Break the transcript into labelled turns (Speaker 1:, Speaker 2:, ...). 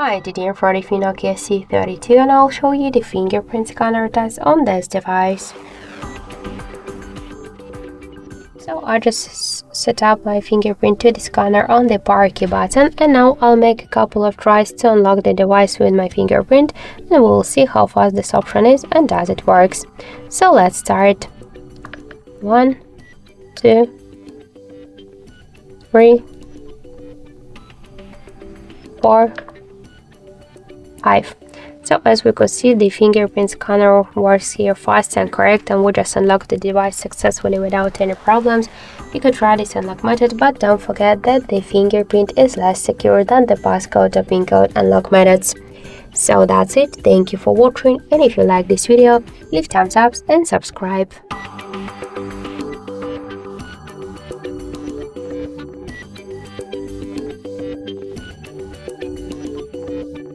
Speaker 1: Hi, today I'm for the Nokia C32 and I'll show you the fingerprint scanner test on this device. So I just set up my fingerprint to the scanner on the power key button, and now I'll make a couple of tries to unlock the device with my fingerprint, and we'll see how fast this option is and does it works. So let's start. 1, 2, 3, 4, 5. So as we could see, the fingerprint scanner works here fast and correct, and we just unlocked the device successfully without any problems. You could try this unlock method, but don't forget that the fingerprint is less secure than the passcode or PIN code unlock methods. So that's it. Thank you for watching, and if you like this video, leave thumbs up and subscribe.